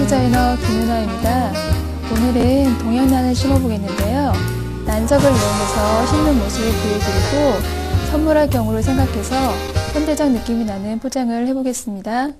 디자이너 김윤아입니다. 오늘은 동양난을 심어보겠는데요. 난석을 이용해서 심는 모습을 보여드리고 선물할 경우를 생각해서 현대적 느낌이 나는 포장을 해보겠습니다.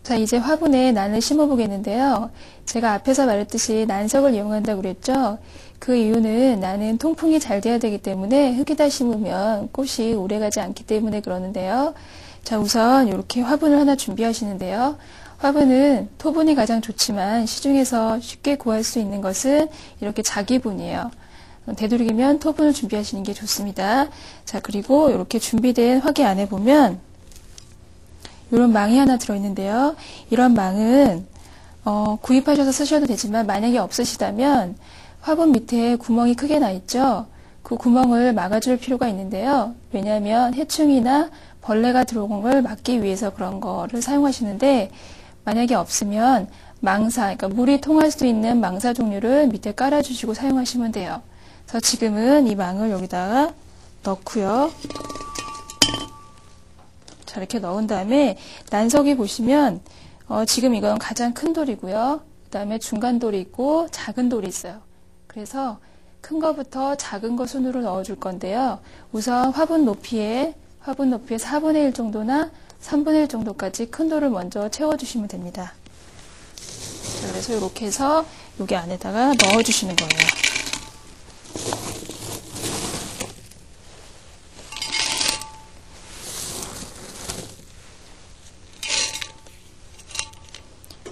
자, 이제 화분에 난을 심어 보겠는데요. 제가 앞에서 말했듯이 난석을 이용한다고 그랬죠. 그 이유는 나는 통풍이 잘 돼야 되기 때문에 흙에다 심으면 꽃이 오래가지 않기 때문에 그러는데요. 자, 우선 이렇게 화분을 하나 준비하시는데요. 화분은 토분이 가장 좋지만 시중에서 쉽게 구할 수 있는 것은 이렇게 자기분이에요. 되도록이면 토분을 준비하시는 게 좋습니다. 자, 그리고 이렇게 준비된 화기 안에 보면 이런 망이 하나 들어있는데요. 이런 망은 구입하셔서 쓰셔도 되지만 만약에 없으시다면 화분 밑에 구멍이 크게 나 있죠. 그 구멍을 막아줄 필요가 있는데요. 왜냐하면 해충이나 벌레가 들어온 걸 막기 위해서 그런 거를 사용하시는데 만약에 없으면 망사, 그러니까 물이 통할 수 있는 망사 종류를 밑에 깔아주시고 사용하시면 돼요. 그래서 지금은 이 망을 여기다가 넣고요. 자, 이렇게 넣은 다음에 난석이 보시면 지금 이건 가장 큰 돌이고요. 그 다음에 중간 돌이 있고 작은 돌이 있어요. 그래서 큰 거부터 작은 거 순으로 넣어줄 건데요. 우선 화분 높이에 4분의 1 정도나 3분의 1 정도까지 큰 돌을 먼저 채워주시면 됩니다. 자, 그래서 이렇게 해서 여기 안에다가 넣어주시는 거예요.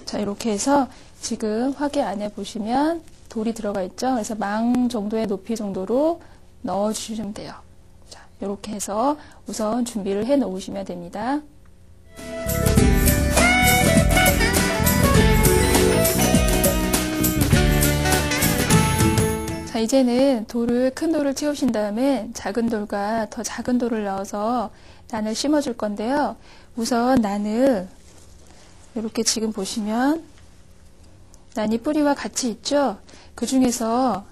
자, 이렇게 해서 지금 화기 안에 보시면 돌이 들어가 있죠. 그래서 망 정도의 높이 정도로 넣어주시면 돼요. 자, 이렇게 해서 우선 준비를 해 놓으시면 됩니다. 자, 이제는 큰 돌을 채우신 다음에 작은 돌과 더 작은 돌을 넣어서 난을 심어줄 건데요. 우선 난을 이렇게 지금 보시면 난이 뿌리와 같이 있죠. 그 중에서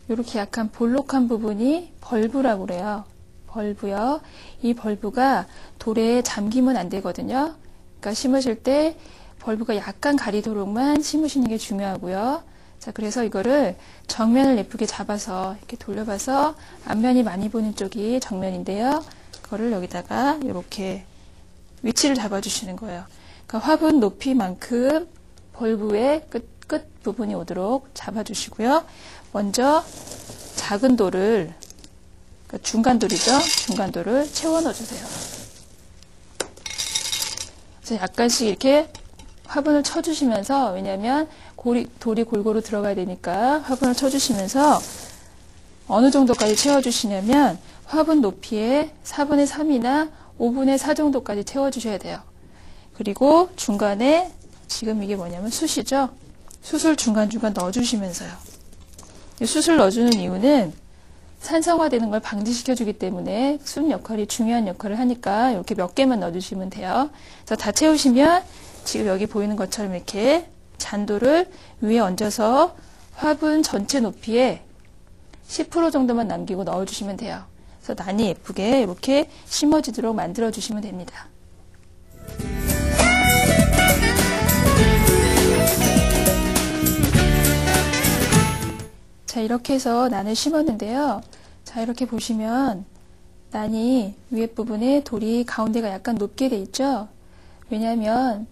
이렇게 약간 볼록한 부분이 벌브라고 그래요. 벌브요. 이 벌브가 돌에 잠기면 안 되거든요. 그러니까 심으실 때 벌브가 약간 가리도록만 심으시는 게 중요하고요. 자, 그래서 이거를 정면을 예쁘게 잡아서 이렇게 돌려봐서 앞면이 많이 보는 쪽이 정면인데요. 그거를 여기다가 이렇게 위치를 잡아주시는 거예요. 그러니까 화분 높이만큼 벌브의 끝 부분이 오도록 잡아주시고요. 먼저 작은 돌을, 그러니까 중간 돌이죠. 중간 돌을 채워 넣어주세요. 그래서 약간씩 이렇게 화분을 쳐주시면서, 왜냐하면 돌이 골고루 들어가야 되니까 화분을 쳐주시면서 어느 정도까지 채워주시냐면 화분 높이의 4분의 3이나 5분의 4 정도까지 채워주셔야 돼요. 그리고 중간에 지금 이게 뭐냐면 숯이죠. 숯을 중간중간 넣어주시면서요. 숯을 넣어주는 이유는 산성화되는 걸 방지시켜주기 때문에 숯 역할이 중요한 역할을 하니까 이렇게 몇 개만 넣어주시면 돼요. 그래서 다 채우시면 지금 여기 보이는 것처럼 이렇게 잔돌을 위에 얹어서 화분 전체 높이에 10% 정도만 남기고 넣어주시면 돼요. 그래서 난이 예쁘게 이렇게 심어지도록 만들어주시면 됩니다. 자, 이렇게 해서 난을 심었는데요. 자, 이렇게 보시면 난이 위에 부분에 돌이 가운데가 약간 높게 돼 있죠. 왜냐하면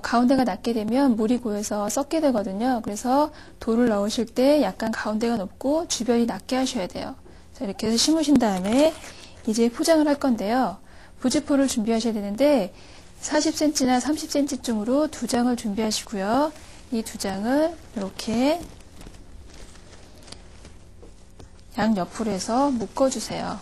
가운데가 낮게 되면 물이 고여서 썩게 되거든요. 그래서 돌을 넣으실 때 약간 가운데가 높고 주변이 낮게 하셔야 돼요. 자, 이렇게 해서 심으신 다음에 이제 포장을 할 건데요. 부직포를 준비하셔야 되는데 40cm나 30cm쯤으로 2장을 준비하시고요. 이 2장을 이렇게 양옆으로 해서 묶어주세요.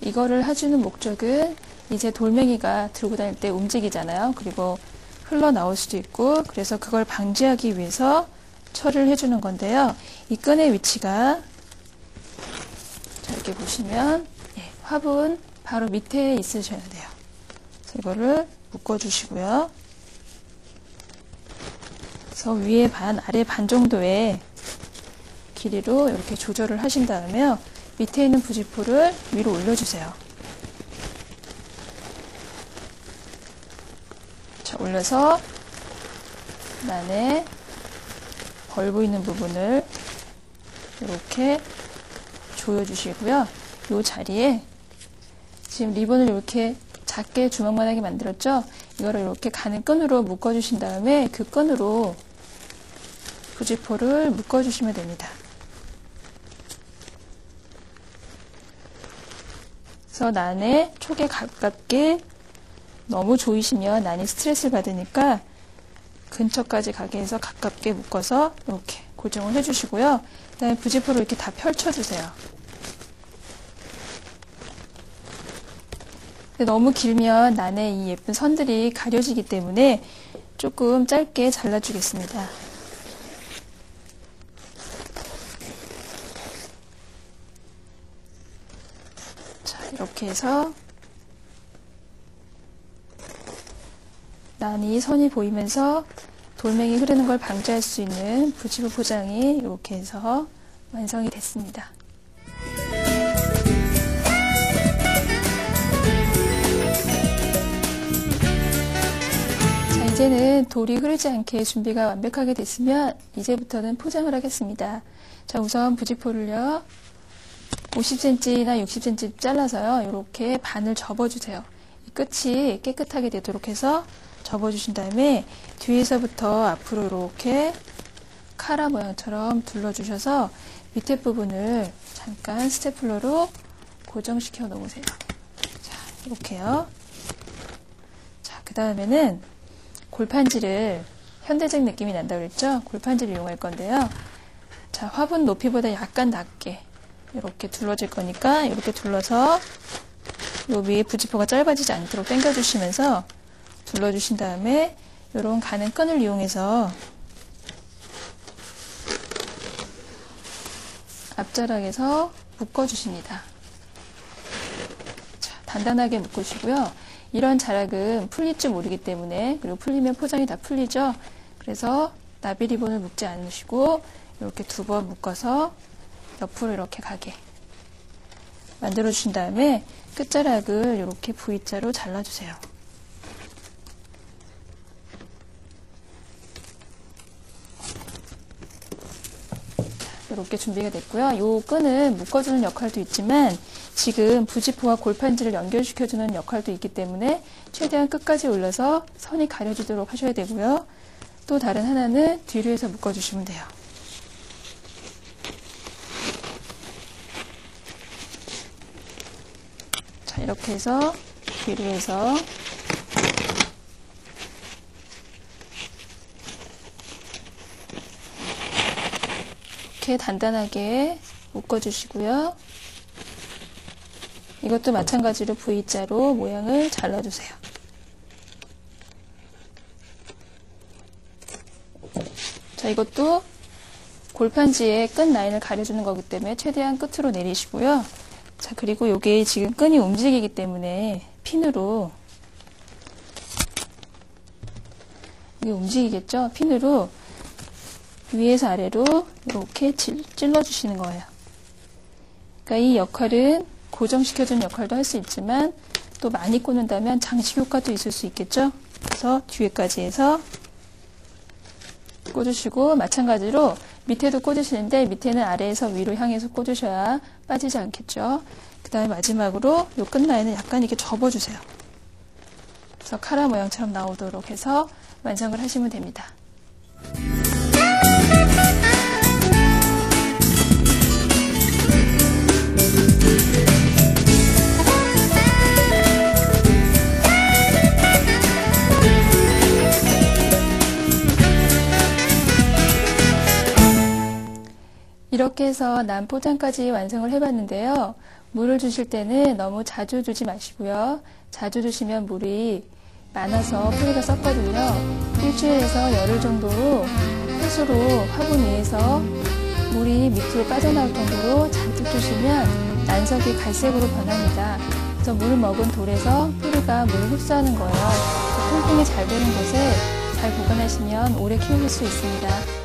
이거를 해주는 목적은 이제 돌멩이가 들고 다닐 때 움직이잖아요. 그리고 흘러나올 수도 있고, 그래서 그걸 방지하기 위해서 처리를 해주는 건데요. 이 끈의 위치가 자, 이렇게 보시면 화분 바로 밑에 있으셔야 돼요. 그래서 이거를 묶어주시고요. 그래서 위에 반, 아래 반 정도의 길이로 이렇게 조절을 하신 다음에요. 밑에 있는 부직포를 위로 올려주세요. 자, 올려서 안에 벌 보이는 부분을 이렇게 조여주시고요. 이 자리에 지금 리본을 이렇게 작게 주먹만하게 만들었죠? 이거를 이렇게 가는 끈으로 묶어주신 다음에 그 끈으로 부직포를 묶어주시면 됩니다. 그래서 난에 촉에 가깝게 너무 조이시면 난이 스트레스를 받으니까 근처까지 가게 해서 가깝게 묶어서 이렇게 고정을 해주시고요. 그 다음에 부직포를 이렇게 다 펼쳐주세요. 너무 길면 난에 이 예쁜 선들이 가려지기 때문에 조금 짧게 잘라주겠습니다. 자, 이렇게 해서 난이 선이 보이면서 돌멩이 흐르는 걸 방지할 수 있는 부직포 포장이 이렇게 해서 완성이 됐습니다. 자, 이제는 돌이 흐르지 않게 준비가 완벽하게 됐으면 이제부터는 포장을 하겠습니다. 자, 우선 부직포를요 50cm나 60cm 잘라서요 이렇게 반을 접어주세요. 이 끝이 깨끗하게 되도록 해서 접어주신 다음에 뒤에서부터 앞으로 이렇게 카라 모양처럼 둘러주셔서 밑에 부분을 잠깐 스테플러로 고정시켜 놓으세요. 자, 이렇게요. 자, 그 다음에는 골판지를 현대적 느낌이 난다고 그랬죠? 골판지를 이용할 건데요. 자, 화분 높이보다 약간 낮게 이렇게 둘러질 거니까 이렇게 둘러서 요 위에 부직포가 짧아지지 않도록 당겨주시면서 둘러주신 다음에 이런 가는 끈을 이용해서 앞자락에서 묶어주십니다. 자, 단단하게 묶으시고요. 이런 자락은 풀릴 줄 모르기 때문에, 그리고 풀리면 포장이 다 풀리죠. 그래서 나비 리본을 묶지 않으시고 이렇게 두 번 묶어서 옆으로 이렇게 가게 만들어 주신 다음에 끝자락을 이렇게 V자로 잘라주세요. 이렇게 준비가 됐고요. 이 끈은 묶어주는 역할도 있지만 지금 부직포와 골판지를 연결시켜주는 역할도 있기 때문에 최대한 끝까지 올려서 선이 가려지도록 하셔야 되고요. 또 다른 하나는 뒤로 해서 묶어주시면 돼요. 자, 이렇게 해서 뒤로 해서 이렇게 단단하게 묶어주시고요. 이것도 마찬가지로 V자로 모양을 잘라주세요. 자, 이것도 골판지의 끝 라인을 가려주는 거기 때문에 최대한 끝으로 내리시고요. 자, 그리고 이게 지금 끈이 움직이기 때문에 핀으로 이게 움직이겠죠? 핀으로 위에서 아래로 이렇게 찔러주시는 거예요. 그러니까 이 역할은 고정시켜주는 역할도 할 수 있지만 또 많이 꽂는다면 장식 효과도 있을 수 있겠죠? 그래서 뒤에까지 해서 꽂으시고 마찬가지로 밑에도 꽂으시는데 밑에는 아래에서 위로 향해서 꽂으셔야 빠지지 않겠죠? 그 다음에 마지막으로 이 끝 라인을 약간 이렇게 접어주세요. 그래서 카라 모양처럼 나오도록 해서 완성을 하시면 됩니다. 이렇게 해서 난 포장까지 완성을 해봤는데요. 물을 주실 때는 너무 자주 주지 마시고요. 자주 주시면 물이 많아서 뿌리가 썩거든요. 일주일에서 열흘 정도로 햇수로 화분 위에서 물이 밑으로 빠져나올 정도로 잔뜩 주시면 난석이 갈색으로 변합니다. 그래서 물 먹은 돌에서 뿌리가 물을 흡수하는 거예요. 통풍이 잘 되는 곳에 잘 보관하시면 오래 키우실 수 있습니다.